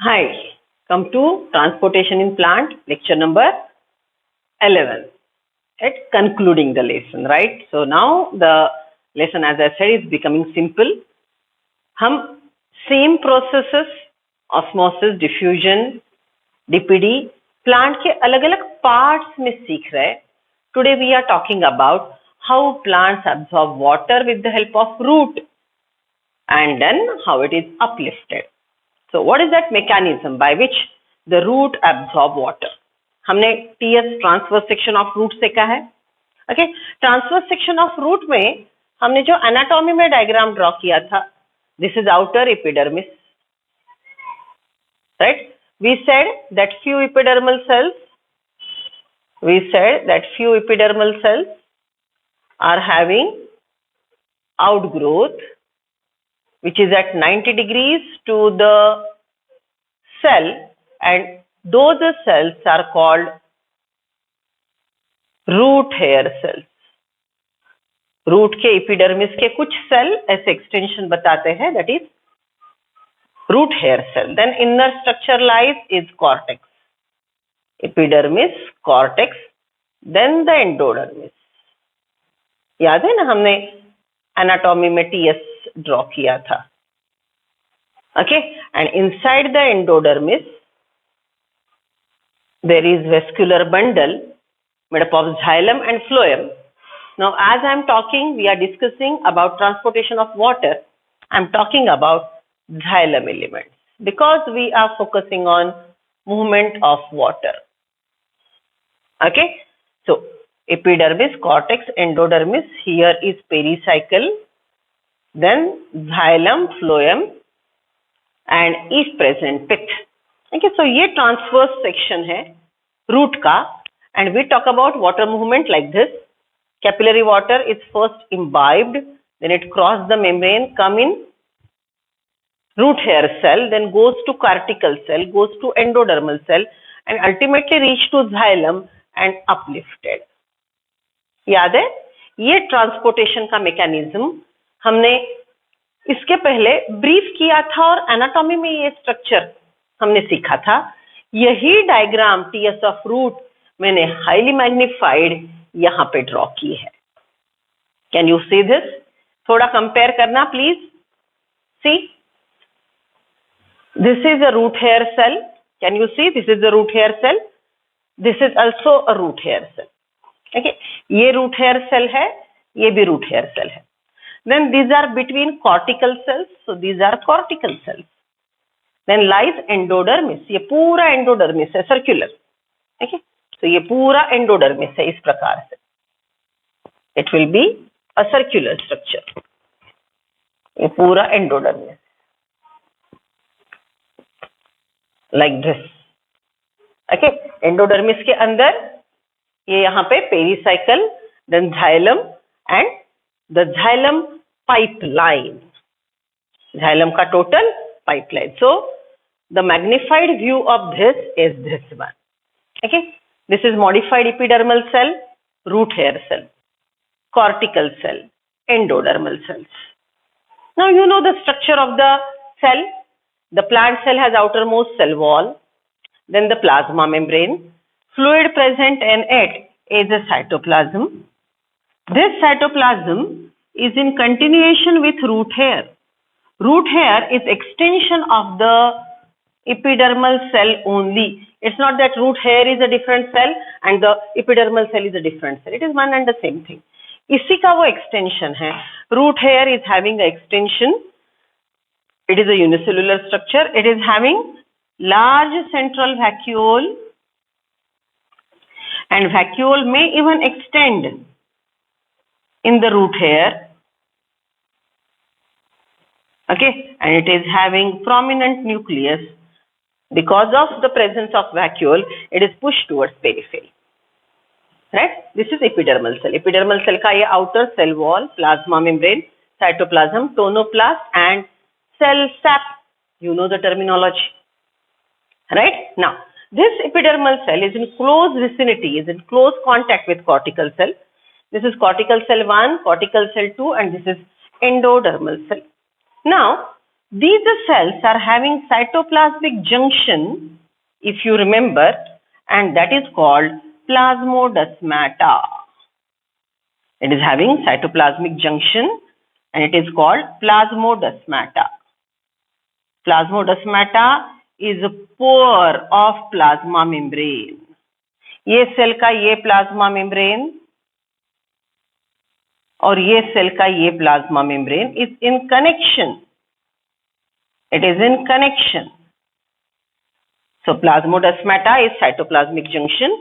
Hi, come to Transportation in Plant, lecture number 11. At concluding the lesson, right? So now the lesson, as I said, is becoming simple. हम same processes, osmosis, diffusion, DPD, plant के अलग-अलग parts में सीख रहे हैं. Today we are talking about how plants absorb water with the help of root and then how it is uplifted. So what is that mechanism by which the root absorb water? हमने TS transverse section of root सीखा है. Okay, transverse section of root में हमने जो anatomy में diagram draw किया था, this is outer epidermis, right? We said that few epidermal cells are having outgrowth which is at 90 degrees to the cell, and those cells are called root hair cells. Root के epidermis के कुछ cell ऐसे extension बताते हैं, that is root hair cell. Then inner structure lies is cortex, epidermis, cortex, then the endodermis. याद है ना, हमने एनाटॉमी में टीएस ड्रॉ किया था. Okay, and inside the endodermis there is vascular bundle made up of xylem and phloem. Now as I am talking, we are discussing about transportation of water. I am talking about xylem elements because we are focusing on movement of water. Okay, so epidermis, cortex, endodermis, here is pericycle, then xylem, phloem, and is present pith. Okay, so ये transverse section है root का, and we talk about water movement like this. Capillary water is first imbibed, then it crosses the membrane, come in root hair cell, then goes to cortical cell, goes to endodermal cell, and ultimately reach to xylem and uplifted. याद है, ये transportation का mechanism हमने इसके पहले brief किया था और एनाटॉमी में ये स्ट्रक्चर हमने सीखा था. यही डायग्राम टीएस ऑफ रूट मैंने हाईली मैग्निफाइड यहाँ पे ड्रॉ की है. Can you see this? थोड़ा कंपेयर करना please. See, this is a root hair cell. Can you see? This is a root hair cell. This is also a root hair cell. Okay, ये root hair cell है, ये भी root hair cell है. Then these are between cortical cells, so these are cortical cells. Then lies endodermis. ये पूरा endodermis है, circular. Okay, so ये पूरा endodermis है इस प्रकार से. It will be a circular structure. ये पूरा endodermis like this. Okay, endodermis के अंदर ये यहाँ पे pericycle, then xylem and the xylem pipeline. Xylem का total pipeline. So the magnified view of this is this one. Okay, this is modified epidermal cell, root hair cell, cortical cell, endodermal cells. Now you know the structure of the cell. The plant cell has outermost cell wall, then the plasma membrane, fluid present in it is a cytoplasm. This cytoplasm is in continuation with root hair. Root hair is extension of the epidermal cell only. It's not that root hair is a different cell and the epidermal cell is a different cell. It is one and the same thing. इसी का वो extension है. Root hair is having an extension. It is a unicellular structure. It is having large central vacuole, and vacuole may even extend in the root hair. Okay, and it is having prominent nucleus. Because of the presence of vacuole, it is pushed towards periphery. Right? This is epidermal cell. Epidermal cell का ये outer cell wall, plasma membrane, cytoplasm, tonoplast, and cell sap. You know the terminology. Right? Now, this epidermal cell is in close vicinity, is in close contact with cortical cell. This is cortical cell 1, cortical cell 2, and this is endodermal cell. Now, These cells are having cytoplasmic junction, if you remember, and that is called plasmodesmata. It is having cytoplasmic junction and it is called plasmodesmata. Plasmodesmata is a pore of plasma membrane. ये cell का ये plasma membrane और ये cell का ये plasma membrane is in connection. It is in connection. So plasmodesmata is cytoplasmic junction.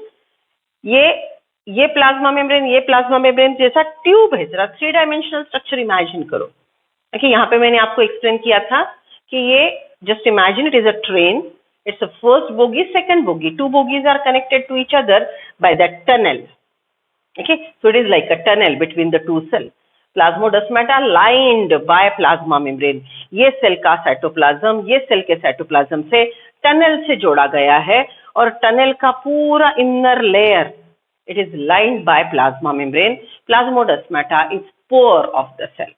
ये plasma membrane जैसा tube है. जरा 3 डायमेंशनल स्ट्रक्चर इमेजिन करो. देखिए यहाँ पे मैंने आपको एक्सप्लेन किया था कि ये just imagine it is a train. It's a first bogie, second bogie. 2 bogies are connected to each other by that tunnel. Okay, so it is like a tunnel between the 2 cells. Plasmodesmata lined by plasma membrane. ये cell का cytoplasm ये cell के cytoplasm से tunnel से जोड़ा गया है और टनल का पूरा inner layer it is lined by plasma membrane. Plasmodesmata is pore of the cell.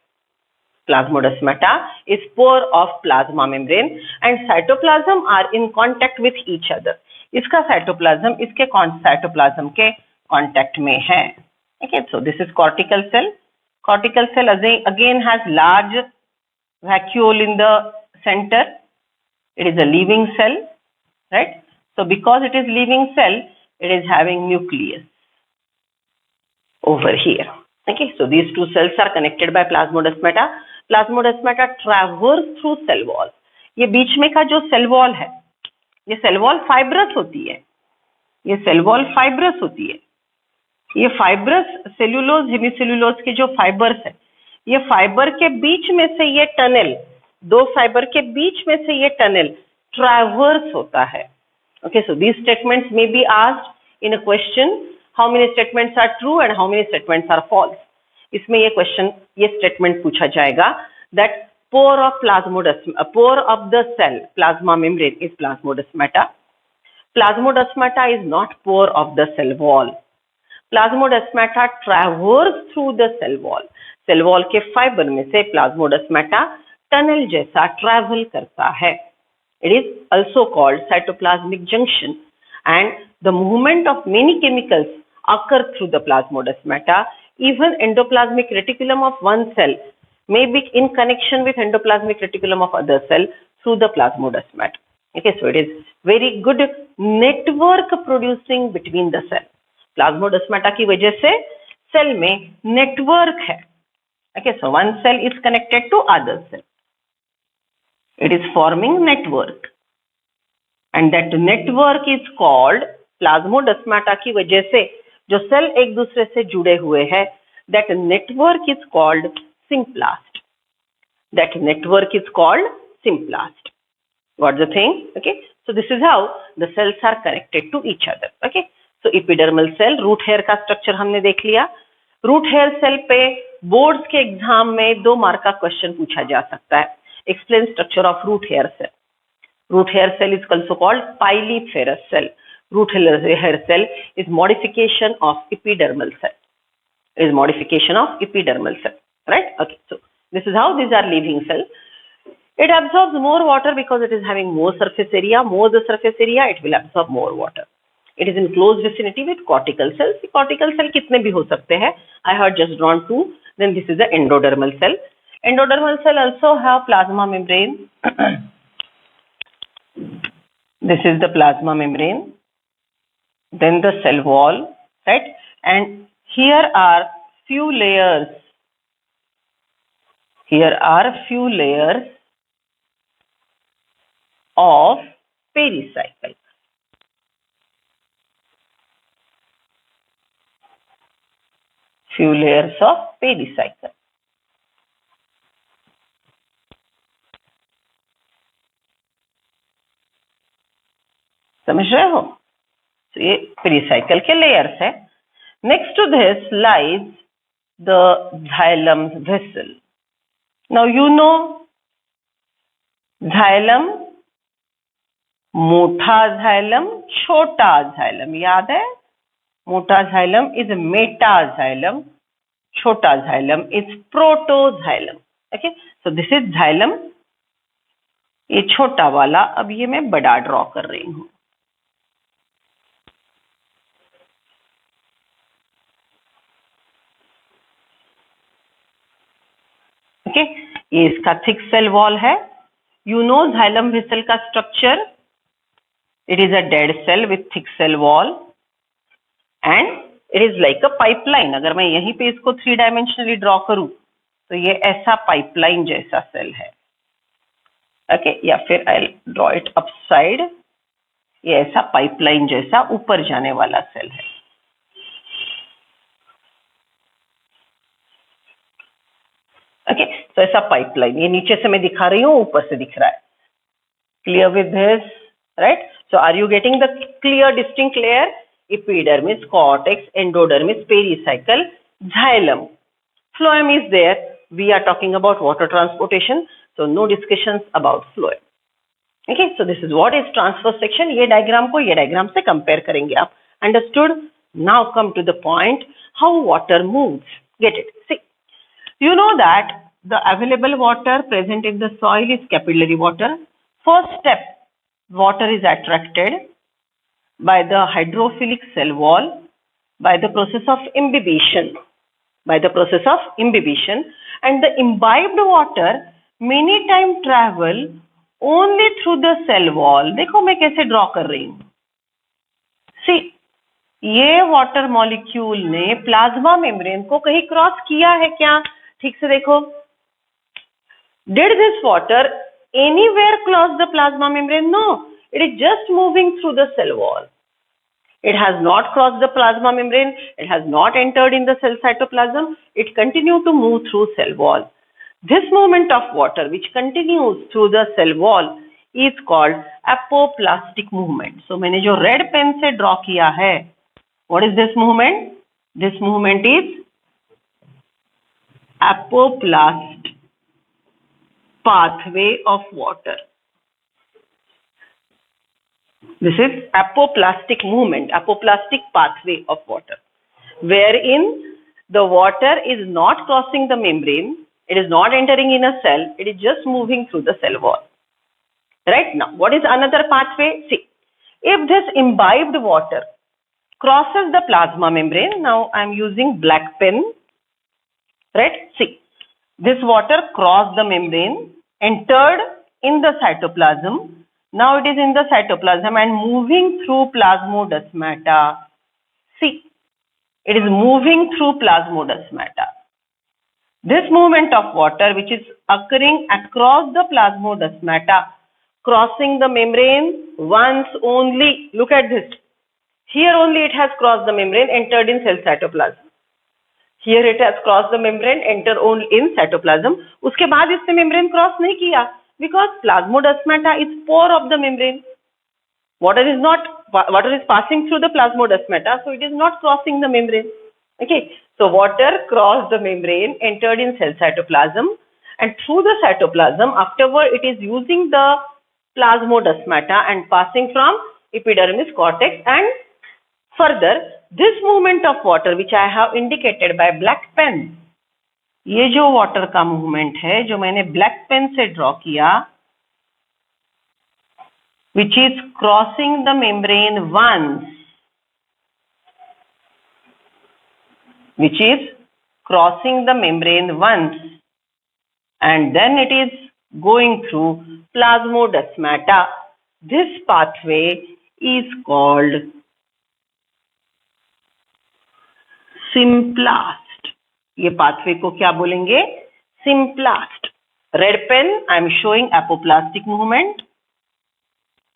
Plasmodesmata is pore of plasma membrane and cytoplasm are in contact with each other. इसका cytoplasm इसके cytoplasm के contact में है. Okay, so this is cortical cell. Cortical cell again has large vacuole in the center. It is a living cell, right? So because it is living cell, it is having nucleus over here. Okay, so these 2 cells are connected by plasmodesmata. Plasmodesmata traverse through cell wall. ये बीच में का जो cell wall है, ये cell wall fibrous होती है. ये cell wall fibrous होती है. ये फाइब्रस सेल्यूलोज हेमीसेल्यूलोज के जो फाइबर्स है, ये फाइबर के बीच में से ये टनल, 2 फाइबर के बीच में से ये टनल ट्रैवर्स होता है. Okay, so these statements may be asked in a question. How many statements are true and how many statements are false. इसमें ये क्वेश्चन, ये स्टेटमेंट पूछा जाएगा that pore of the cell plasma membrane is plasmodesmata. Plasmodesmata is not pore of the cell wall. Plasmodesmata traverse through the cell wall. Cell wall के fibre में से plasmodesmata tunnel जैसा travel करता है. It is also called cytoplasmic junction and the movement of many chemicals occur through the plasmodesmata. Even endoplasmic reticulum of one cell may be in connection with endoplasmic reticulum of other cell through the plasmodesmata. Okay, so it is very good network producing between the cell. Plasmodesmata की वजह से cell में network है. Okay, so one cell is connected to other cell. It is forming network and that network is called plasmodesmata की वजह से जो cell एक दूसरे से जुड़े हुए हैं, that network is called symplast. That network is called symplast. Got the thing? Okay, so this is how the cells are connected to each other. Okay, so epidermal cell, root hair का structure हमने देख लिया. Root hair cell पे boards के exam में 2 mark का question पूछा जा सकता है. Explain structure of root hair cell. Root hair cell is also called pyliferous cell. Root hair cell is modification of epidermal cell. It is modification of epidermal cell, right? Okay, so this is how these are living cells. It absorbs more water because it is having more surface area. More the surface area, it will absorb more water. It is in close vicinity with cortical cells. Cortical cell कितने भी हो सकते हैं. I have just drawn 2. Then this is the endodermal cell. Endodermal cell also have plasma membrane. This is the plasma membrane, then the cell wall, right? And here are few layers. Here are few layers of pericycle. Few layers of pericycle. समझ रहे हो? तो ये pericycle के layers है. Next to this lies the xylem vessel. Now you know xylem, मोटा xylem, छोटा xylem. याद है? मोटा xylem is metaxylem, छोटा xylem is protoxylem. Okay, so this is xylem. ये छोटा वाला, अब ये मैं बड़ा ड्रॉ कर रही हूँ। ओके, ये इसका थिक सेल वॉल है। यू नो जाइलम वेसल का structure, it is a dead cell with thick cell wall and it is like a pipeline। अगर मैं यहीं पे इसको 3 डायमेंशनली ड्रॉ करूं तो ये ऐसा पाइपलाइन जैसा सेल है। ओके, या फिर आई ड्रॉ इट अपसाइड, ये ऐसा पाइपलाइन जैसा ऊपर जाने वाला सेल है। ओके, तो ऐसा पाइपलाइन, ये नीचे से मैं दिखा रही हूँ, ऊपर से दिख रहा है। Clear with this, right? So are you getting the clear distinct layer? Epidermis, cortex, endodermis, pericycle, xylem. Phloem is there. We are talking about water transportation, so no discussions about phloem. Okay, so this is what is transverse section. ये diagram को ये diagram से compare करेंगे आप. Understood? Now come to the point, how water moves. Get it? See, you know that the available water present in the soil is capillary water. First step, water is attracted by the hydrophilic cell wall by the process of imbibition, and the imbibed water many times travel only through the cell wall. देखो मैं कैसे draw कर रही हूँ। See, ये water molecule ने plasma membrane को कहीं क्रॉस किया है क्या? ठीक से देखो, did this water anywhere cross the plasma membrane? No, it is just moving through the cell wall. It has not crossed the plasma membrane, it has not entered in the cell cytoplasm, it continued to move through cell wall. This movement of water which continues through the cell wall is called apoplastic movement. So मैंने जो red pen से draw किया है, what is this movement? This movement is apoplast pathway of water. This is apoplastic movement, apoplastic pathway of water, wherein the water is not crossing the membrane, it is not entering in a cell, it is just moving through the cell wall. Right? Now, what is another pathway? See, if this imbibed water crosses the plasma membrane, now I am using black pen, right? See, this water crossed the membrane, entered in the cytoplasm. Now it is in the cytoplasm and moving through plasmodesmata. See, it is moving through plasmodesmata. This movement of water which is occurring across the plasmodesmata, crossing the membrane once only. Look at this. Here only it has crossed the membrane, entered in cell cytoplasm. Here it has crossed the membrane, entered only in cytoplasm. उसके बाद इसने membrane cross नहीं किया, because plasmodesmata is pore of the membrane. Water is passing through the plasmodesmata, so it is not crossing the membrane. Okay, so water crossed the membrane, entered in cell cytoplasm, and through the cytoplasm, afterward it is using the plasmodesmata and passing from epidermis, cortex, and further this movement of water which I have indicated by black pen, ये जो water का movement है जो मैंने black pen से draw किया, which is crossing the membrane once, and then it is going through plasmodesmata. This pathway is called Symplast. ये pathway को क्या बोलेंगे? Symplast. Red pen, I am showing apoplastic movement.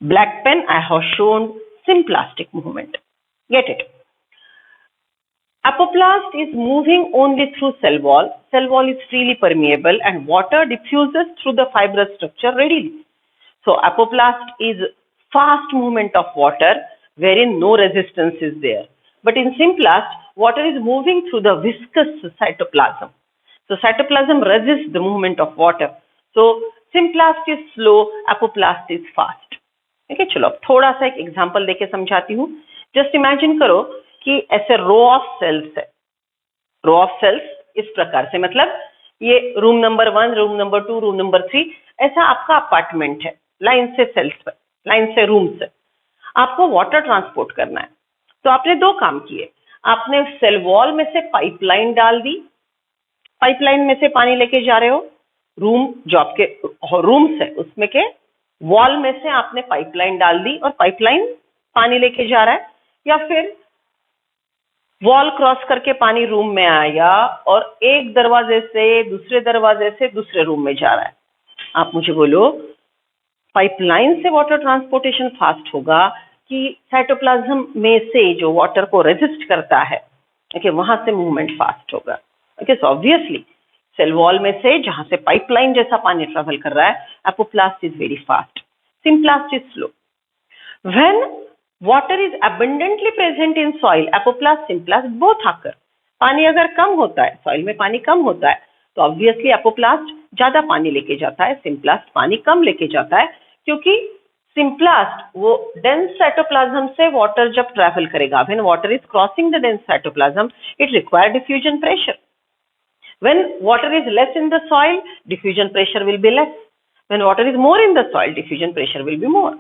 Black pen, I have shown symplastic movement. Get it? Apoplast is moving only through cell wall. Cell wall is freely permeable and water diffuses through the fibrous structure readily. So apoplast is fast movement of water wherein no resistance is there. But in Symplast, water is moving through the viscous cytoplasm. So cytoplasm resists the movement of water. So Symplast is slow, apoplast is fast. Okay, चलो अब थोड़ा सा एक example देके समझाती हूँ. Just imagine करो कि ऐसे रो ऑफ सेल्स है. रो ऑफ सेल्स इस प्रकार से, मतलब ये room number 1, room number 2, room number 3, ऐसा आपका अपार्टमेंट है, लाइन से सेल्स पर, लाइन से रूम से आपको वाटर ट्रांसपोर्ट करना है। तो आपने दो काम किए, आपने सेल वॉल में से पाइपलाइन डाल दी, पाइपलाइन में से पानी लेके जा रहे हो, रूम जो आपके रूम्स है उसमें के वॉल में से आपने पाइपलाइन डाल दी और पाइपलाइन पानी लेके जा रहा है, या फिर वॉल क्रॉस करके पानी रूम में आया और एक दरवाजे से दूसरे रूम में जा रहा है। आप मुझे बोलो, पाइपलाइन से वाटर ट्रांसपोर्टेशन फास्ट होगा कि साइटोप्लाज्म में से जो वाटर को रेजिस्ट करता है, ओके, वहां से मूवमेंट फास्ट होगा। Okay, so obviously cell wall में से जहां से पाइपलाइन जैसा पानी ट्रेवल कर रहा है, apoplast is very fast, symplast is slow. When water is abundantly present in soil, apoplast symplast both आकर, पानी अगर कम होता है, सॉइल में पानी कम होता है, तो ऑब्वियसली एपोप्लास्ट ज्यादा पानी लेके जाता है, सिम्प्लास्ट पानी कम लेके जाता है, क्योंकि सिम्प्लास्ट वो डेंस साइटोप्लाज्म से वाटर जब ट्रैवल करेगा, when water is crossing the dense cytoplasm, it require diffusion pressure. When water is less in the soil, diffusion pressure will be less. When water is more in the soil, diffusion pressure will be more.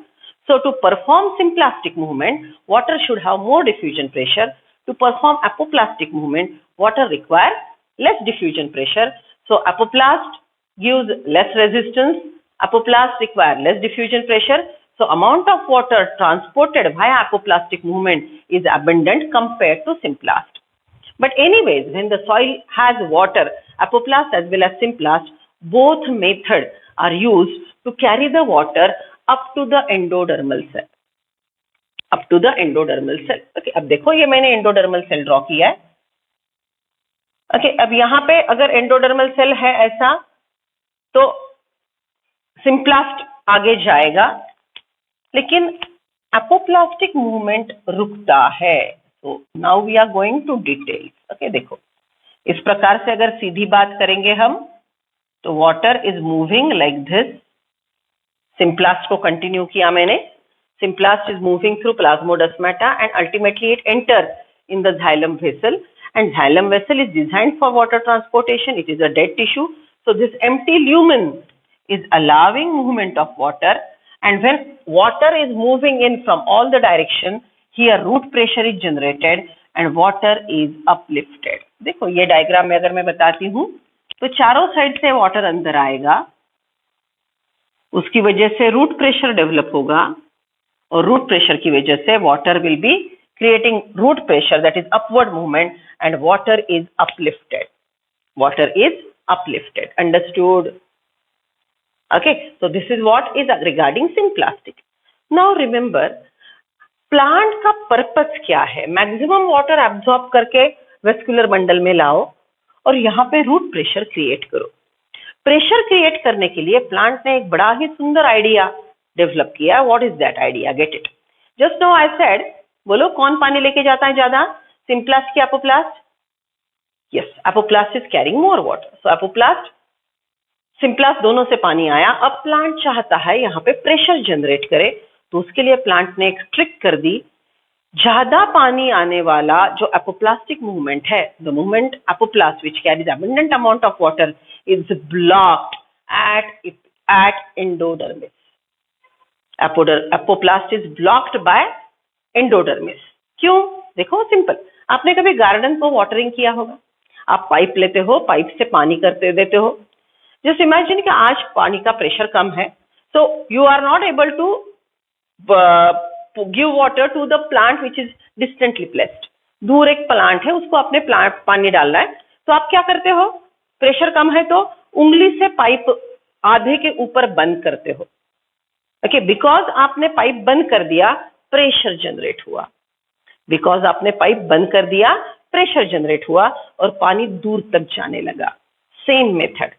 So to perform symplastic movement, water should have more diffusion pressure. To perform apoplastic movement, water requires less diffusion pressure. So apoplast gives less resistance. Apoplast requires less diffusion pressure. So amount of water transported via apoplastic movement is abundant compared to symplast. But anyways, when the soil has water, apoplast as well as symplast, both methods are used to carry the water up to the endodermal cell. Up to the endodermal cell. Okay, अब देखो ये मैंने endodermal cell draw किया है। Okay, अब यहाँ पे अगर endodermal cell है ऐसा, तो symplast आगे जाएगा, लेकिन apoplastic movement रुकता है। So now we are going to details. Okay, देखो इस प्रकार से अगर सीधी बात करेंगे हम, तो water is moving like this. Symplast को कंटिन्यू किया मैंने। Symplast is moving through plasmodesmata and ultimately it enter in the xylem vessel, and xylem vessel is designed for water transportation. It is a dead tissue, so this empty lumen is allowing movement of water, and when water is moving in from all the direction, here root pressure is generated and water is uplifted. देखो ये diagram में अगर मैं बताती हूँ, तो चारों side से वाटर अंदर आएगा, उसकी वजह से रूट प्रेशर डेवलप होगा, और रूट प्रेशर की वजह से water will be creating root pressure, that is upward movement, and water is uplifted. Water is uplifted. Understood? Okay, so this is what is regarding symplastic. Now remember, plant का purpose क्या है? Maximum water absorb करके vascular bundle में लाओ और यहाँ पे root pressure create करो। प्रेशर क्रिएट करने के लिए प्लांट ने एक बड़ा ही सुंदर आइडिया डेवलप किया। What is that idea? Get it. Just now I said, बोलो कौन पानी लेके जाता है ज्यादा, सिम्प्लास्ट की apoplast? Yes, apoplast is carrying more water, so apoplast symplast दोनों से पानी आया। अब प्लांट चाहता है यहाँ पे प्रेशर जनरेट करे, तो उसके लिए प्लांट ने एक ट्रिक कर दी। ज्यादा पानी आने वाला जो एपोप्लास्टिक मूवमेंट है, the movement apoplast which carries abundant amount of water is blocked at endodermis. Apoplast is blocked by endodermis. क्यों? देखो सिंपल, आपने कभी गार्डन को वाटरिंग किया होगा, आप पाइप लेते हो, पाइप से पानी करते देते हो। जस्ट इमेजिन कि आज पानी का प्रेशर कम है, so you are not able to give water to the plant which is distantly placed. दूर एक प्लांट है, उसको अपने प्लांट पानी डालना है, तो आप क्या करते हो? प्रेशर कम है तो उंगली से पाइप आधे के ऊपर बंद करते हो। ओके, बिकॉज आपने पाइप बंद कर दिया, प्रेशर जनरेट हुआ। बिकॉज आपने पाइप बंद कर दिया, प्रेशर जनरेट हुआ और पानी दूर तक जाने लगा। सेम मेथड,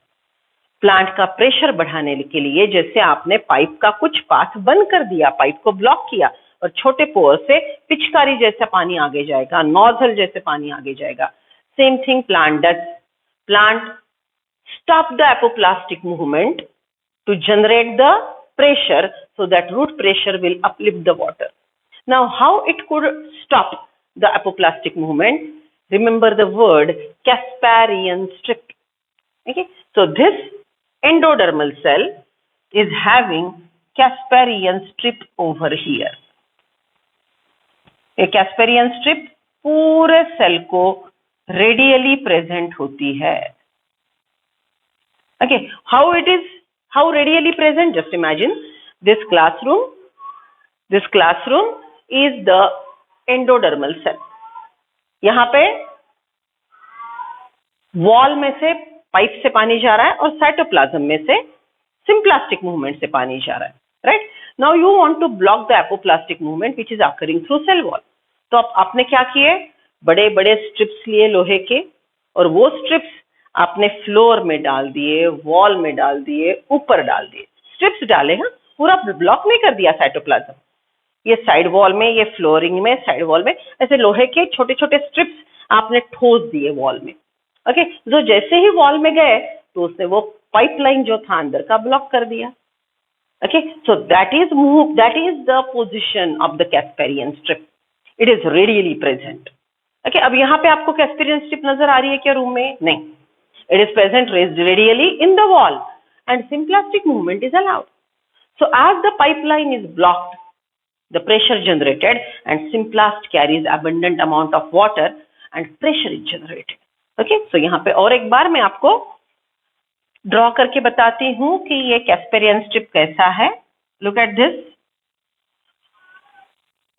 प्लांट का प्रेशर बढ़ाने के लिए जैसे आपने पाइप का कुछ पाथ बंद कर दिया, पाइप को ब्लॉक किया और छोटे पोर से पिचकारी जैसा पानी आगे जाएगा, नोजल जैसे पानी आगे जाएगा। Same thing plant does. Plant stop the apoplastic movement to generate the pressure so that root pressure will uplift the water. Now how it could stop the apoplastic movement? Remember the word Casparian strip. Okay, so this endodermal cell is having Casparian strip over here. ये Casparian strip पूरे cell को radially present होती है. Okay, how radially present? Just imagine this classroom. This classroom is the endodermal cell. यहाँ पे wall में से pipe से पानी जा रहा है और साइटोप्लाज्म में से सिम्प्लास्टिक मूवमेंट से पानी जा रहा है. Right, now you want to block the apoplastic movement which is occurring through cell wall. तो अब आपने क्या किए, बड़े बड़े स्ट्रिप्स लिए लोहे के, और वो स्ट्रिप्स आपने फ्लोर में डाल दिए, वॉल में डाल दिए, ऊपर डाल दिए. स्ट्रिप्स डाले, हाँ, पूरा ब्लॉक नहीं कर दिया साइटोप्लाज्म. ये साइड वॉल में, ये फ्लोरिंग में, साइड वॉल में ऐसे लोहे के छोटे छोटे स्ट्रिप्स आपने ठोस दिए वॉल में. ओके, जो जैसे ही वॉल में गए तो उसने वो पाइपलाइन जो था अंदर का ब्लॉक कर दिया. Okay, so that is the position of the Casparian strip. It is radially present. Okay, अब यहाँ पे आपको कैस्पेरियन स्ट्रिप नजर आ रही है क्या रूम में? नहीं. It is present radially in the wall and symplastic movement is allowed. So as the pipeline is blocked, the pressure generated and Symplast carries abundant amount of water and pressure is generated. Okay, so यहाँ पे और एक बार मैं आपको draw करके बताती हूँ कि ये कैस्पेरियन स्ट्रिप कैसा है. Look at this.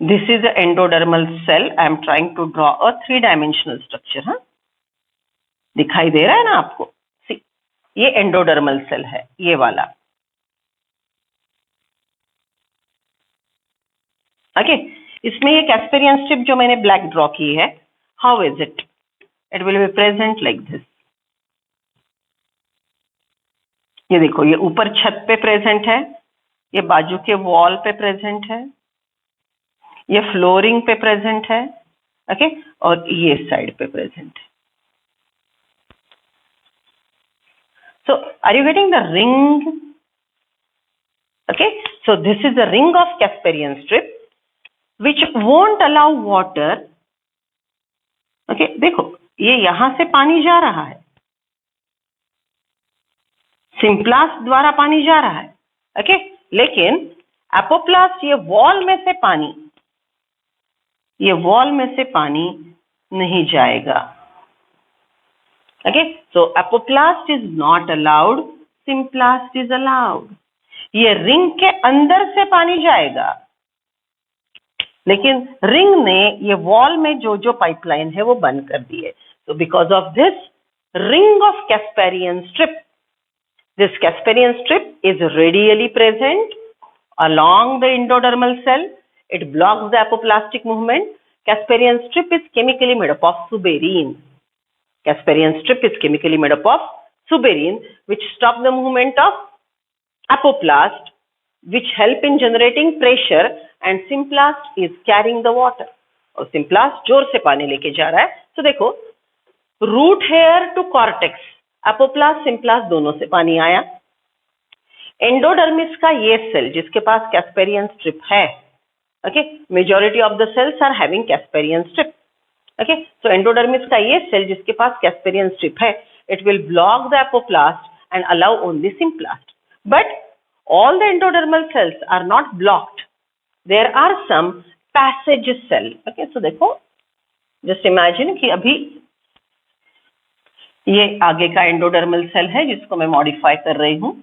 This is the endodermal cell. I am trying to draw a 3-dimensional structure. हाँ, दिखाई दे रहा है ना आपको? See, ये endodermal cell है, ये वाला. ओके, इसमें ये कैस्पेरियन स्ट्रिप जो मैंने ब्लैक ड्रॉ की है, how is it? It will be present like this. ये देखो, ये ऊपर छत पे प्रेजेंट है, ये बाजू के वॉल पे प्रेजेंट है, ये फ्लोरिंग पे प्रेजेंट है. ओके, और ये साइड पे प्रेजेंट है. So are you getting the ring? Okay, so this is the ring of Casparian strip which won't allow water. Okay, देखो, ये यहां से पानी जा रहा है, सिम्प्लास्ट द्वारा पानी जा रहा है. ओके, लेकिन एपोप्लास्ट ये वॉल में से पानी नहीं जाएगा. Okay, so apoplast is not allowed, symplast is allowed. ये रिंग के अंदर से पानी जाएगा, लेकिन रिंग ने ये वॉल में जो जो पाइपलाइन है वो बंद कर दी है. So because of this ring of Casparian strip, this Casparian strip is radially present along the endodermal cell. It blocks the apoplastic movement. Casparian strip is chemically made up of suberin. Casparian strip is chemically made up of suberin, which stop the movement of apoplast, which help in generating pressure, and Symplast is carrying the water. और Symplast जोर से पानी लेके जा रहा है. तो देखो, root hair to cortex, apoplast symplast दोनों से पानी आया. एंडोडर्मिस का ये सेल जिसके पास कैस्पेरियन स्ट्रिप है, okay, majority of the cells are having Casparian strip. Okay, so endodermis का ये सेल जिसके पास कैस्पेरियन स्ट्रिप है, it will block the apoplast and allow only symplast. But all the endodermal cells are not blocked. There are some passage cell. Okay, so देखो, just imagine कि अभी ये आगे का एंडोडर्मल सेल है जिसको मैं मॉडिफाई कर रही हूं.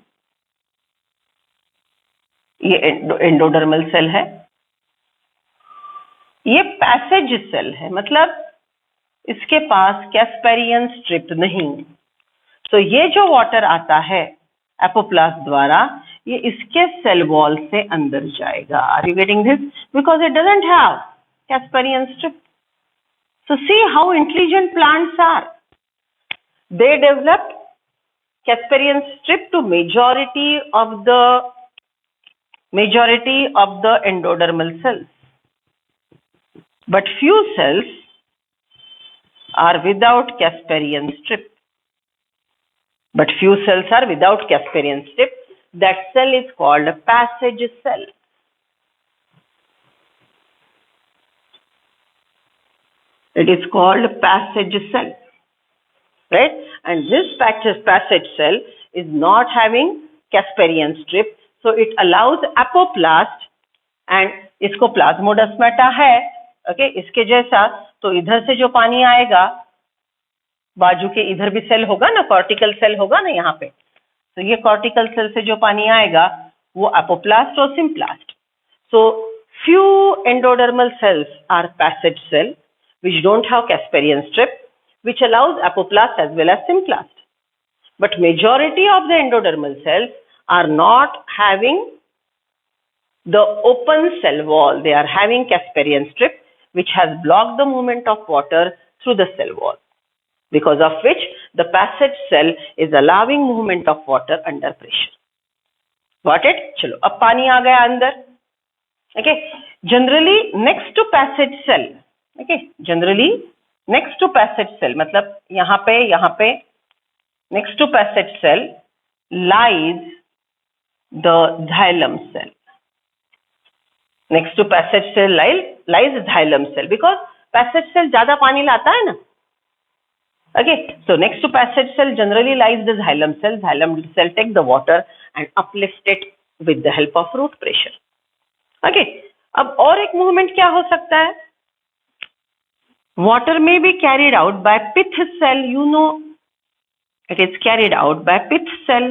ये एंडोडर्मल सेल है, ये पैसेज सेल है, मतलब इसके पास कैस्पेरियन स्ट्रिप नहीं. तो ये जो वाटर आता है एपोप्लास्ट द्वारा, ये इसके सेल वॉल से अंदर जाएगा. Are you getting this? Because it doesn't have Casparian strip. So see how intelligent plants are. They developed Casparian strip to majority of the endodermal cells, but few cells are without Casparian strip. That cell is called a passage cell. It is called passage cell. right? And this passage cell is not having Casparian strip, so it allows apoplast, and इसको plasmodesmata है, okay, इसके जैसा, तो इधर से जो पानी आएगा, बाजू के इधर भी सेल होगा ना, कॉर्टिकल सेल होगा ना यहाँ पे, तो ये कॉर्टिकल सेल से जो पानी आएगा वो अपोप्लास्ट और symplast. So few endodermal cells are passage cell which don't have Casparian strip, which allows apoplast as well as sympplast. But majority of the endodermal cells are not having the open cell wall. They are having Casparian strip which has blocked the movement of water through the cell wall, because of which the passage cell is allowing movement of water under pressure. Got it? चलो अब पानी आ गया अंदर. Okay, generally next to passage cell, okay, generally next to passage cell, मतलब यहाँ पे next to passage cell lies the xylem cell. Next to passage cell lies xylem cell, because passage cell ज़्यादा पानी लाता है ना. Okay, so next to passage cell generally lies the xylem cell. Xylem cell take the water and uplift it with the help of root pressure. Okay, अब और एक movement क्या हो सकता है? Water may be carried out by pith cell. You know, it is carried out by pith cell.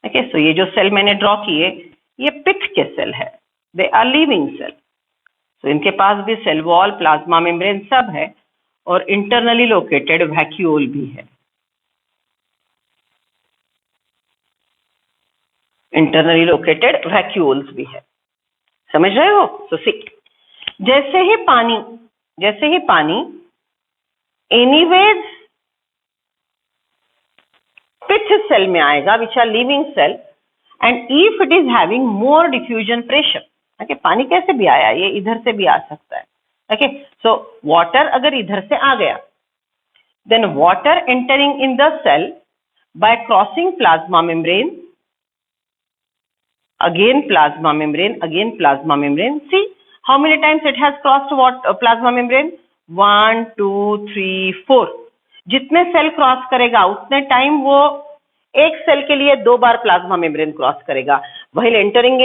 Okay, so ये जो cell मैंने ड्रॉ किए, ये पिथ के सेल है. They are living cell. So इनके पास भी सेल वॉल, प्लाज्मा मेम्ब्रेन सब है, और इंटरनली लोकेटेड वैक्यूल भी है. इंटरनली लोकेटेड वैक्यूल्स भी है. समझ रहे हो? So see, जैसे ही पानी एनीवेज पिथ सेल में आएगा, which are living cell, and if it is having more diffusion pressure. Okay, पानी कैसे भी आया, ये इधर से भी आ सकता है. ओके, सो वाटर अगर इधर से आ गया, then water entering in the cell by crossing plasma membrane, again plasma membrane. See how many times it has crossed what plasma membrane? 1 2 3 4. जितने सेल क्रॉस करेगा उतने टाइम वो एक सेल के लिए 2 बार प्लाज्मा मेम्ब्रेन क्रॉस करेगा. while entering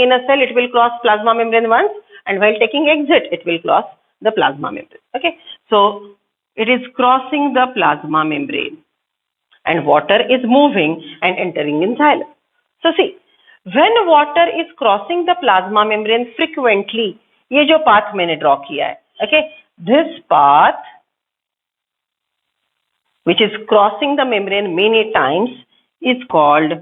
in a cell it will cross plasma membrane once, and while taking exit it will cross the plasma membrane. Okay, so it is crossing the plasma membrane and water is moving and entering in xylem. So see, when water is crossing the plasma membrane frequently, ये जो path मैंने draw किया है, okay, this path which is crossing the membrane many times is called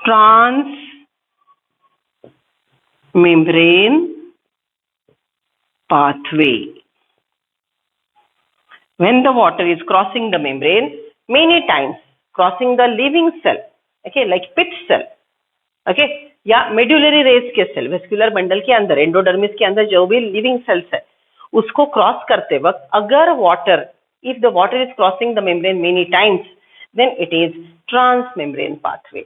transmembrane pathway. When the water is crossing the membrane many times, crossing the living cell, okay, like pith cell, okay, या medullary rays के cell, vascular bundle के अंदर, endodermis के अंदर जो भी living cells है, उसको क्रॉस करते वक्त अगर water, if the water is crossing the membrane many times, then it is transmembrane pathway.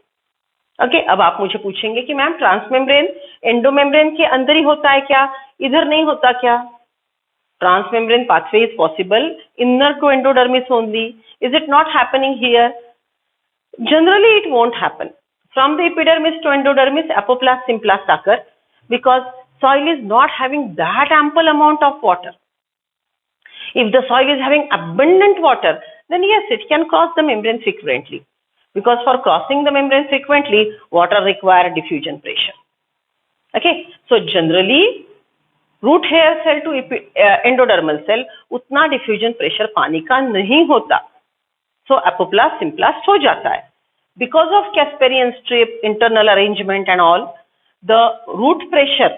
Okay, अब आप मुझे पूछेंगे कि मैम ट्रांसमेम्ब्रेन एंडोमेम्ब्रेन के अंदर ही होता है क्या, इधर नहीं होता क्या? Transmembrane pathway is possible inner to endodermis only. Is it not happening here? Generally it won't happen. From the epidermis to endodermis, apoplast, sympplast occur because soil is not having that ample amount of water. If the soil is having abundant water, then yes, it can cross the membrane frequently, because for crossing the membrane frequently, water require diffusion pressure. Okay, so generally root hair cell to endodermal cell उतना diffusion pressure पानी का नहीं होता, सो apoplast symplast हो जाता है. Because of Casparian strip, internal arrangement and all, the root pressure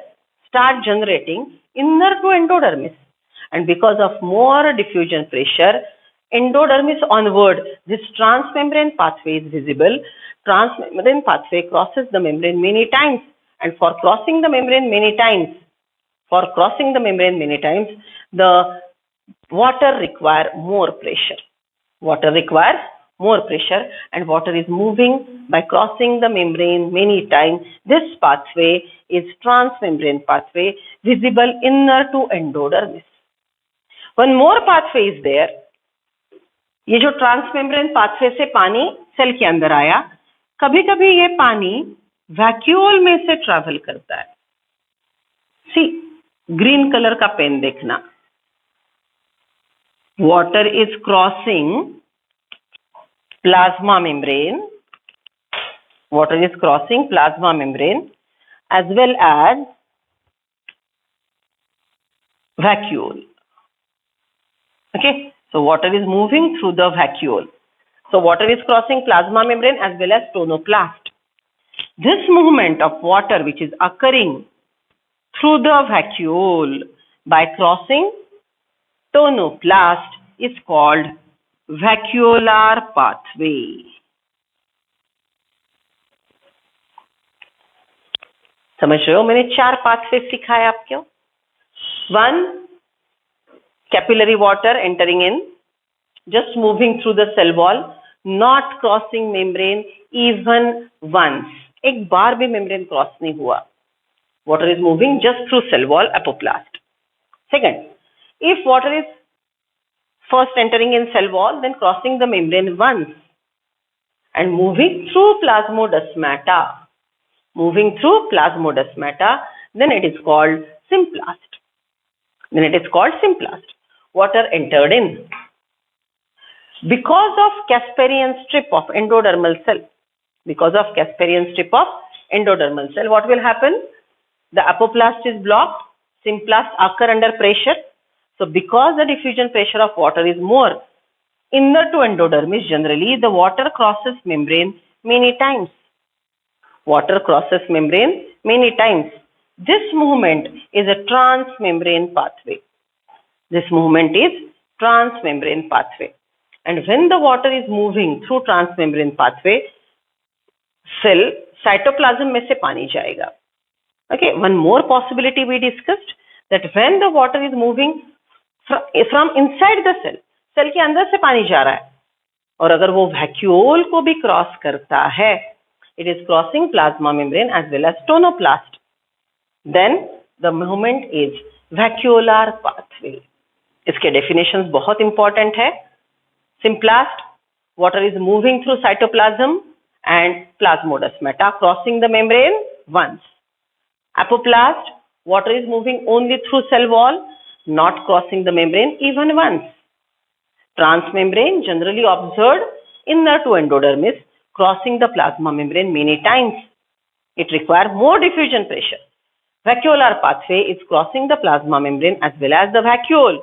start generating inner to endodermis, and because of more diffusion pressure endodermis onward, this transmembrane pathway is visible. Transmembrane pathway crosses the membrane many times, and for crossing the membrane many times, the water require more pressure. And water is moving by crossing the membrane many times. This pathway is transmembrane pathway, visible inner to endodermis. One more pathway is there. ये जो transmembrane pathway से पानी cell के अंदर आया, कभी कभी ये पानी वैक्यूल में से ट्रैवल करता है. सी ग्रीन कलर का पेन देखना. Water is crossing plasma membrane. Water is crossing plasma membrane as well as vacuole. Okay, so water is moving through the vacuole. So water is crossing plasma membrane as well as tonoplast. This movement of water which is occurring through the vacuole by crossing tonoplast is called vacuolar pathway. समझ रहे हो, मैंने 4 pathway सिखाए आपको. 1, capillary water entering in, just moving through the cell wall, not crossing membrane even once. एक बार भी membrane cross नहीं हुआ. Water is moving just through cell wall apoplast. Second, if water is first entering in cell wall, then crossing the membrane once and moving through plasmodesmata. Moving through plasmodesmata, then it is called symplast. Water entered in. Because of Casparian strip of endodermal cell, what will happen? The apoplast is blocked, symplast occur under pressure. So because the diffusion pressure of water is more inner to endodermis, generally the water crosses membrane many times. This movement is a transmembrane pathway. And when the water is moving through transmembrane pathway, cell cytoplasm में से पानी जाएगा. Okay, one more possibility we discussed, that when the water is moving from inside the cell के अंदर से पानी जा रहा है, और अगर वो vacuole को भी क्रॉस करता है, it is crossing plasma membrane as well as tonoplast, then the movement is vacuolar pathway. इसके definitions बहुत important है. Symplast, water is moving through cytoplasm and plasmodesmata, crossing the membrane once. Apoplast, water is moving only through cell wall, not crossing the membrane even once. Transmembrane, generally observed inner to endodermis, crossing the plasma membrane many times. It requires more diffusion pressure. Vacuolar pathway is crossing the plasma membrane as well as the vacuole.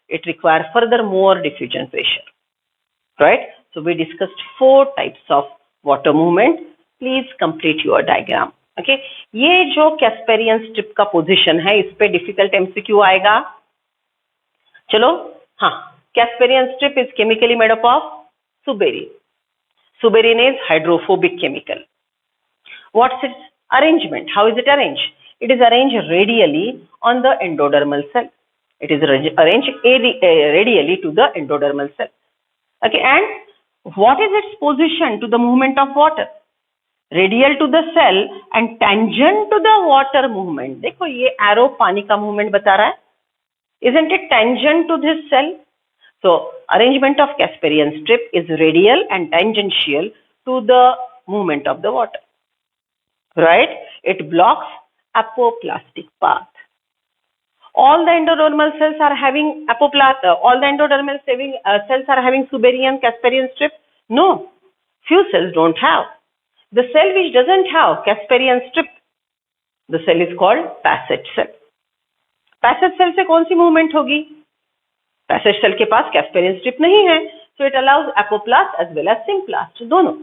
It requires further more diffusion pressure. Right? So we discussed 4 types of water movement. Please complete your diagram. Okay? ये जो Casparian strip का position है, इस पे difficult MCQ आएगा. चलो, हाँ. Casparian strip is chemically made up of suberin. Suberin is hydrophobic chemical. What's its arrangement? How is it arranged? It is arranged radially on the endodermal cell. It is arranged radially to the endodermal cell. Okay, and what is its position to the movement of water? Radial to the cell and tangent to the water movement. देखो ये arrow पानी का movement बता रहा है. Isn't it tangent to this cell? So arrangement of Casparian strip is radial and tangential to the movement of the water. Right? It blocks apoplastic path. All the endodermal cells are having all the endodermal cells are having Suberian Casparian strip? No. Few cells don't have. The cell which doesn't have Casparian strip, the cell is called passage cell. Passage cell से कौन सी movement होगी? Passage cell के पास Casparian strip नहीं है, so it allows apoplast as well as symplast, दोनों.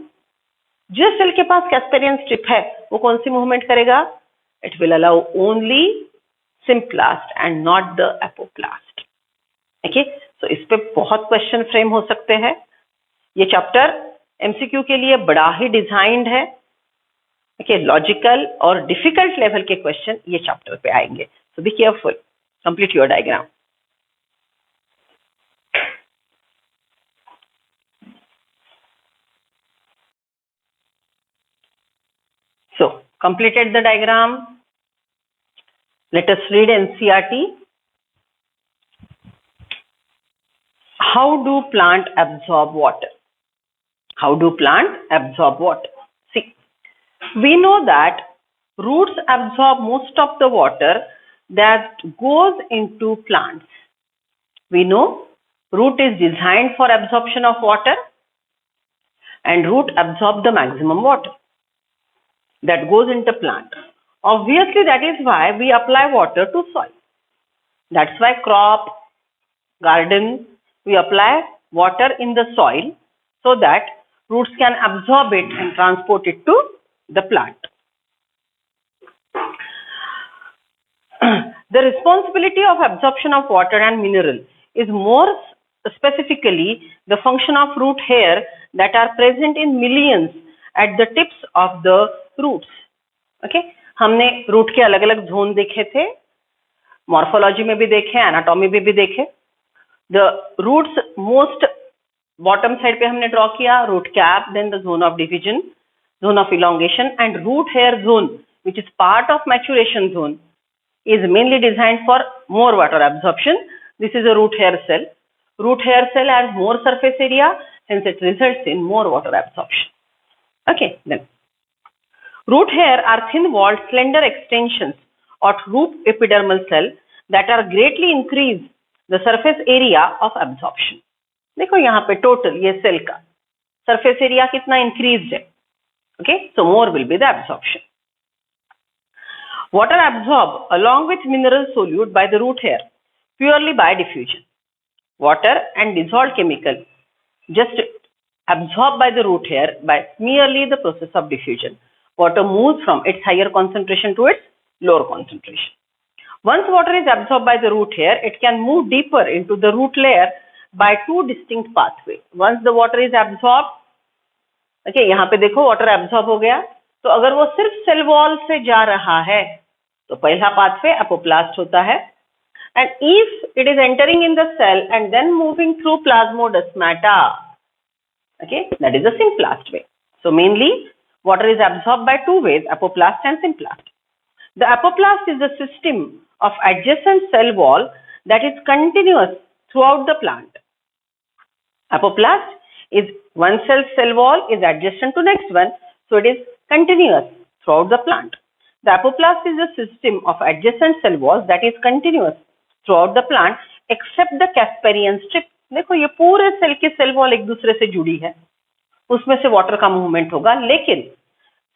जिस cell के पास Casparian strip है, वो कौन सी movement करेगा? It will allow only symplast and not the apoplast. Okay, so इस पे बहुत क्वेश्चन फ्रेम हो सकते हैं. ये चैप्टर MCQ के लिए बड़ा ही डिजाइंड है. Okay, लॉजिकल और डिफिकल्ट लेवल के क्वेश्चन ये चैप्टर पे आएंगे. So be careful. Complete your diagram. So completed the diagram. Let us read NCERT. How do plant absorb water? How do plant absorb water? See, we know that roots absorb most of the water that goes into plants. We know root is designed for absorption of water, and root absorb the maximum water that goes into plant. Obviously, that is why we apply water to soil. That's why crop, garden, we apply water in the soil so that roots can absorb it and transport it to the plant. The responsibility of absorption of water and mineral is more specifically the function of root hair that are present in millions at the tips of the roots. Okay, हमने root के अलग अलग zone देखे थे, morphology में भी देखे, anatomy में भी देखे. The roots most bottom side पे हमने ड्रॉ किया, root cap, then the zone of division, zone of elongation, and root hair zone which is part of maturation zone is mainly designed for more water absorption. This is a root hair cell. Root hair cell has more surface area, hence it results in more water absorption. Okay, then root hair are thin-walled, slender extensions of root epidermal cell that are greatly increase the surface area of absorption. देखो यहाँ पे total ये cell का surface area कितना increased है. Okay, so more will be the absorption. Water absorbed along with mineral solute by the root hair purely by diffusion. Water and dissolved chemical just absorbed by the root hair by merely the process of diffusion. Water moves from its higher concentration to its lower concentration. Once water is absorbed by the root hair, it can move deeper into the root layer by two distinct pathways. Once the water is absorbed, okay, यहाँ पे देखो water absorb हो गया, तो अगर वो सिर्फ cell wall से जा रहा है तो पहला पाथवे एपोप्लास्ट होता है, and if it is entering in the cell and then moving through plasmodesmata, okay, that is the symplast way. So mainly water is absorbed by two ways, apoplast and symplast. The apoplast is the system of adjacent cell wall that is continuous throughout the plant. Apoplast is one cell wall is adjacent to next one, so it is continuous throughout the plant. The apoplast is a system of adjacent cell walls that is continuous throughout the plant except the Casparian strip. देखो ये पूरे cell के cell wall एक दूसरे से जुड़ी है, उसमें से वाटर का मूवमेंट होगा, लेकिन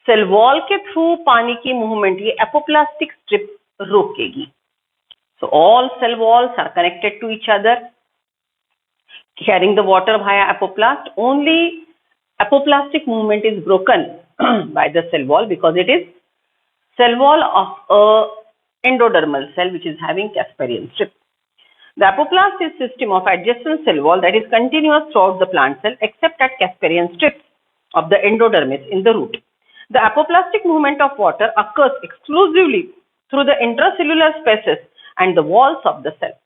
सेल वॉल के थ्रू पानी की मूवमेंट ये एपोप्लास्टिक स्ट्रिप रोकेगी. So all cell walls are connected to each other, carrying the water via apoplast. Only apoplastic movement is broken by the cell wall because it is cell wall of a endodermal cell which is having Casparian strip. The apoplast is system of adjacent cell wall that is continuous throughout the plant cell except at Casparian strips of the endodermis in the root. The apoplastic movement of water occurs exclusively through the intracellular spaces and the walls of the cell.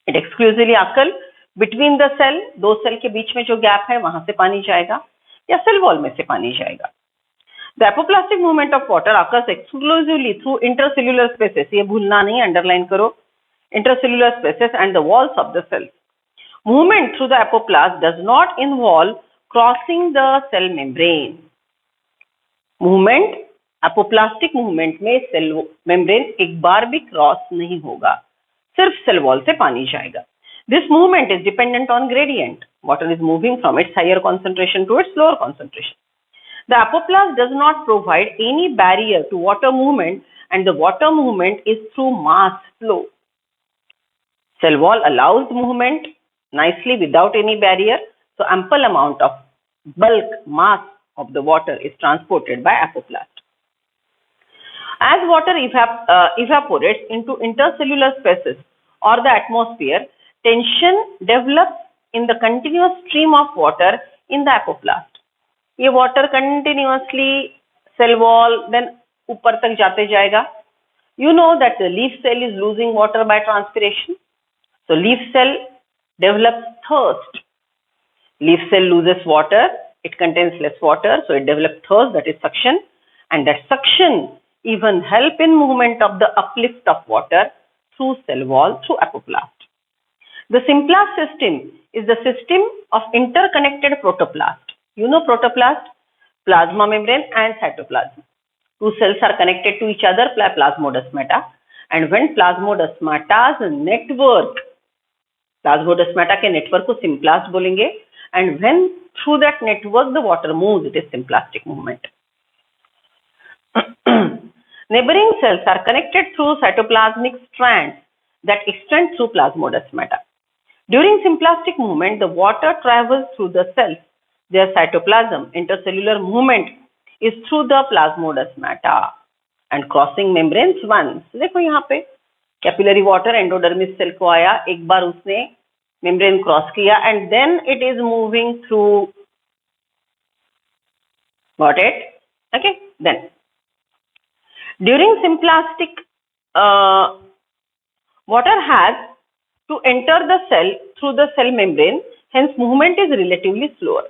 It exclusively occurs between the cell, दो cell के बीच में जो gap है वहां से पानी जाएगा या सेल वॉल में से पानी जाएगा. The apoplastic movement of water occurs exclusively through intercellular spaces. ये भूलना नहीं, अंडरलाइन करो. Intercellular spaces and the walls of the cell. Movement through the apoplast does not involve crossing the cell membrane. Movement, apoplastic movement में cell membrane एक बार भी cross नहीं होगा, सिर्फ सेल वॉल से पानी जाएगा. This movement is dependent on gradient. Water is moving from its higher concentration to its lower concentration. The apoplast does not provide any barrier to water movement and the water movement is through mass flow. Cell wall allows movement nicely without any barrier, so ample amount of bulk mass of the water is transported by apoplast. As water evaporates into intercellular spaces or the atmosphere, tension develops in the continuous stream of water in the apoplast. ये water continuously cell wall then ऊपर तक जाते जाएगा. You know that the leaf cell is losing water by transpiration. So leaf cell develops thirst. Leaf cell loses water, it contains less water, so it develops thirst, that is suction, and that suction even help in movement of the uplift of water through cell wall through apoplast. The simplast system is the system of interconnected protoplast. You know protoplast, plasma membrane and cytoplasm. Two cells are connected to each other by plasmodesmata, and when plasmodesmata's network, plasmodesmata के network को simplast बोलेंगे, and when through that network the water moves, it is symplastic movement. Neighboring cells are connected through cytoplasmic strands that extend through plasmodesmata. During symplastic movement, the water travels through the cells. Their cytoplasm, intercellular movement is through the plasmodesmata and crossing membranes once. देखो यहाँ पे capillary water endodermis cell को आया, एक बार उसने membrane cross किया and then it is moving through. Got it? Okay. Then during symplastic, water has to enter the cell through the cell membrane, hence movement is relatively slower.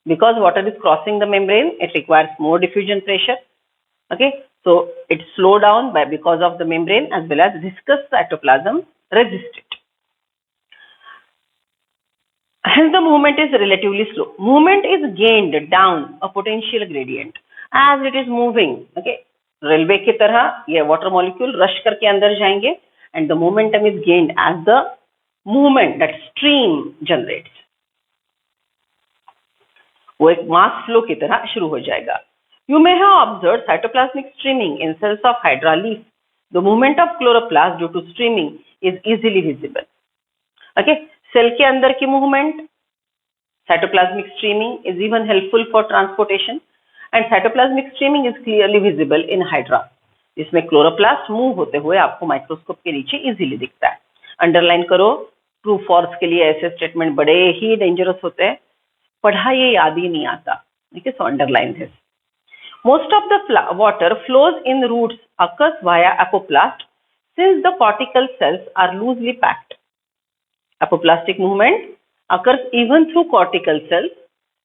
Because water is crossing the membrane, it requires more diffusion pressure. Okay, so it's slowed down because of the membrane as well as viscous cytoplasm resist it. Hence the movement is relatively slow. Movement is gained down a potential gradient as it is moving. Okay, railway की तरह ये water molecule rush करके अंदर जाएंगे and the momentum is gained as the movement that stream generates. वो एक mass flow की तरह शुरू हो जाएगा. You may have observed cytoplasmic streaming in cells of Hydra leaf. The movement of chloroplast due to streaming is easily visible. Okay, cell के अंदर की movement, cytoplasmic streaming is even helpful for transportation, and cytoplasmic streaming is clearly visible in Hydra. इसमें chloroplast move होते हुए आपको microscope के नीचे easily दिखता है. अंडरलाइन करो, ट्रू फॉल्स के लिए ऐसे स्टेटमेंट बड़े ही डेंजरस होते हैं, पढ़ा ये याद ही नहीं आता. ठीक है, so underline this. Most of the water flows in roots occurs via apoplast since the cortical cells are loosely packed. Apoplastic movement occurs even through cortical cells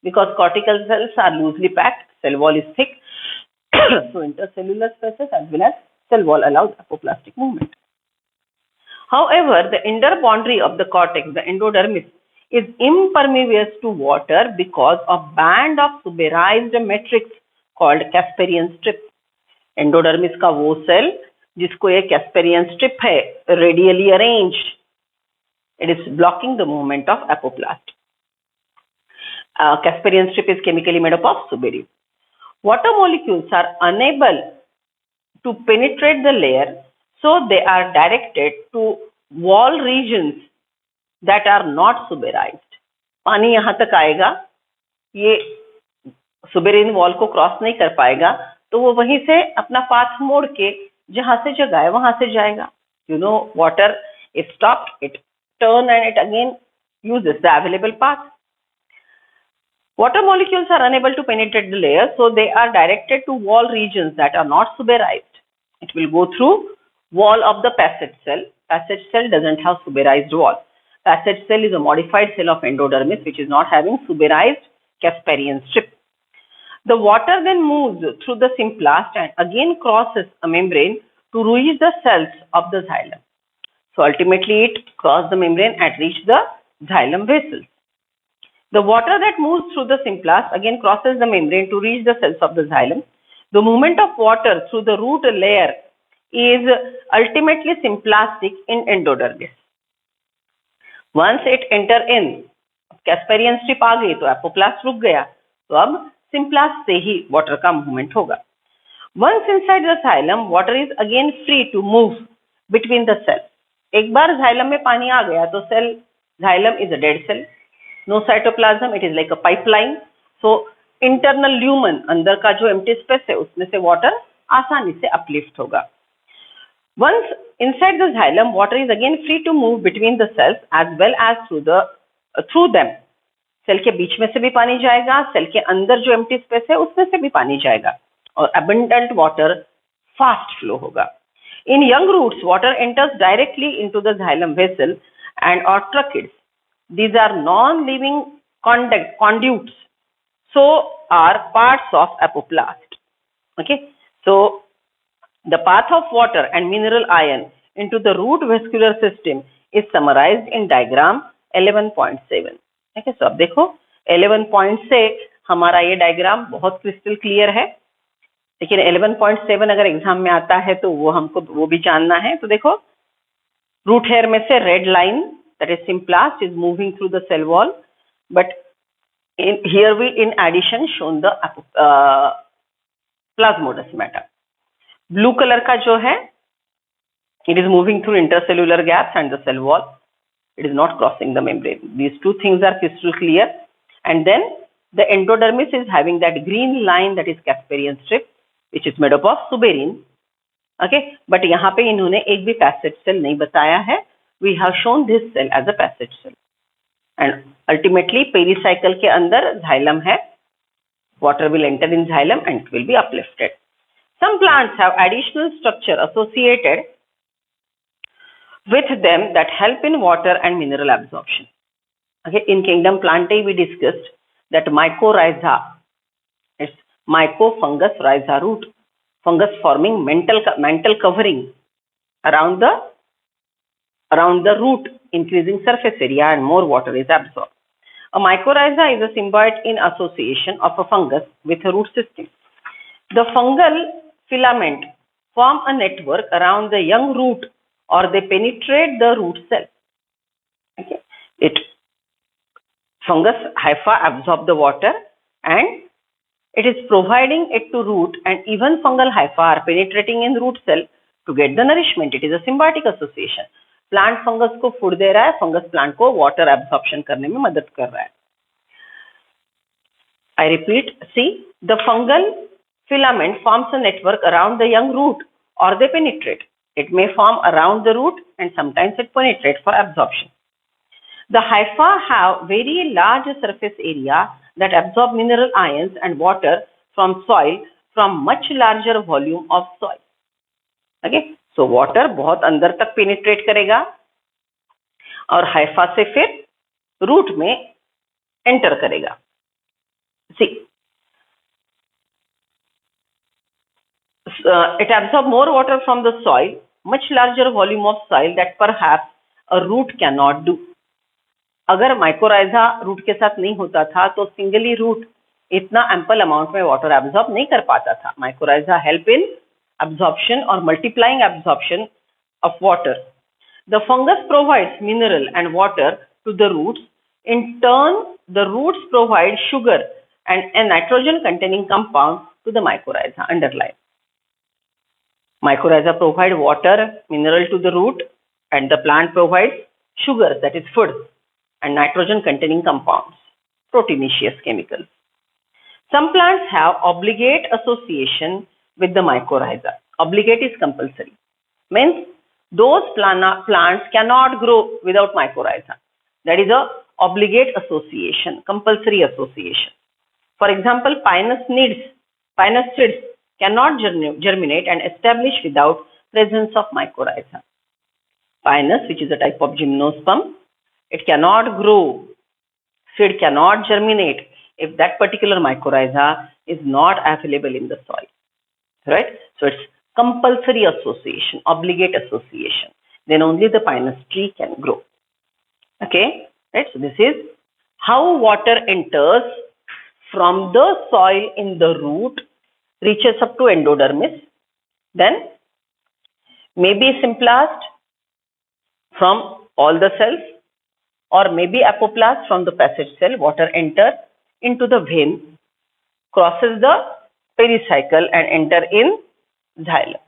because cortical cells are loosely packed, cell wall is thick, so intercellular spaces as well as cell wall allows apoplastic movement. However, the inner boundary of the cortex, the endodermis, is impervious to water because of band of suberized matrix called Casparian strip. Endodermis का वो cell जिसको ये Casparian strip है, radially arranged, it is blocking the movement of apoplast. Casparian strip is chemically made up of suberin. Water molecules are unable to penetrate the layer, so they are directed to wall regions that are not suberized. पानी यहाँ तक आएगा, ये suberin wall को cross नहीं कर पाएगा, तो वो वहीं से अपना पाथ मोड़ के जहां से जगह है वहां से जाएगा. You know, water is stopped, it turn and it again uses the available path. Water molecules are unable to penetrate the layer, so they are directed to wall regions that are not suberized. It will go through wall of the passage cell. Passage cell doesn't have suberized wall. Passage cell is a modified cell of endodermis which is not having suberized Casparian strip. The water then moves through the symplast and again crosses a membrane to reach the cells of the xylem. So ultimately it crosses the membrane and reaches the xylem vessels. The water that moves through the symplast again crosses the membrane to reach the cells of the xylem. The movement of water through the root layer is ultimately symplastic in endodermis. Once it enter in, Casparian strip आ गई तो apoplast रुक गया, तो अब symplast से ही water का movement होगा. Once inside the xylem, water is again free to move between the cells. एक बार xylem में पानी आ गया तो xylem is a dead cell. No cytoplasm, it is like a pipeline. So internal lumen, अंदर का जो empty space है उसमें से water आसानी से uplift होगा. Once inside the xylem, water is again free to move between the cells as well as through them. Cell के बीच में से भी पानी जाएगा, सेल के अंदर जो एम्प्टी स्पेस है उसमें से भी पानी जाएगा और abundant water fast flow होगा. In young roots, water enters directly into the xylem vessel and or tracheids. These are non-living conduits, so are parts of apoplast. Okay, so the path of water and mineral ion into the root vascular system is summarized in diagram 11.7. Okay, so अब देखो 11 से हमारा ये diagram बहुत crystal clear है, लेकिन 11.7 अगर exam में आता है तो वो हमको वो भी जानना है. तो देखो रूट हेयर में से red line that is symplast is moving through the cell wall, but here we in addition shown the plasmodesmata. Blue color का जो है it is moving through intercellular gaps and the cell wall. It is not crossing the membrane. These two things are crystal clear. And then the endodermis is having that green line that is Casparian strip, which is made up of suberin. Okay, but यहाँ पे इन्होंने एक भी passage cell नहीं बताया है. We have shown this cell as a passage cell. And ultimately pericycle के अंदर xylem है. Water will enter in xylem and it will be uplifted. Some plants have additional structure associated with them that help in water and mineral absorption. Okay, in kingdom Plantae we discussed that mycorrhiza, it's mycofungus rhiza root, fungus forming mantle covering around the root, increasing surface area and more water is absorbed. A mycorrhiza is a symbiote in association of a fungus with a root system. The fungal filament form a network around the young root or they penetrate the root cell. Okay, fungus hypha absorb the water and it is providing it to root, and even fungal hypha are penetrating in root cell to get the nourishment. It is a symbiotic association. Plant fungus को food दे रहा है, fungus plant को water absorption करने में मदद कर रहा है. I repeat, see, the fungal filament forms a network around the young root or they penetrate. It may form around the root and sometimes it penetrates for absorption. The hypha have very large surface area that absorb mineral ions and water from soil from much larger volume of soil. Okay, so water बहुत अंदर तक penetrate करेगा और hypha से फिर root में enter करेगा. See, it absorbs more water from the soil, much larger volume of soil that perhaps a root cannot do. अगर mycorrhiza root के साथ नहीं होता था तो singly root इतना ample amount में water absorb नहीं कर पाता था. Mycorrhiza help in absorption or multiplying absorption of water. The fungus provides mineral and water to the roots. In turn, the roots provide sugar and a nitrogen containing compound to the mycorrhiza. Underline. Mycorrhiza provide water, mineral to the root, and the plant provides sugar, that is food, and nitrogen containing compounds, proteinaceous chemicals. Some plants have obligate association with the mycorrhiza. Obligate is compulsory. Means those plants cannot grow without mycorrhiza. That is a obligate association, compulsory association. For example, pinus seeds cannot germinate and establish without presence of mycorrhiza. Pinus, which is a type of gymnosperm, it cannot grow, seed cannot germinate if that particular mycorrhiza is not available in the soil. Right? So it's compulsory association, obligate association. Then only the pinus tree can grow. Okay? Right? So this is how water enters from the soil in the root, reaches up to endodermis, then maybe symplast from all the cells, or maybe apoplast from the passage cell. Water enters into the vein, crosses the pericycle and enter in xylem.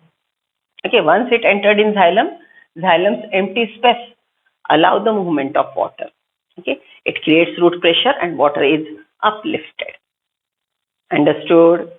Okay, once it entered in xylem, xylem's empty space allow the movement of water. Okay, it creates root pressure and water is uplifted. Understood?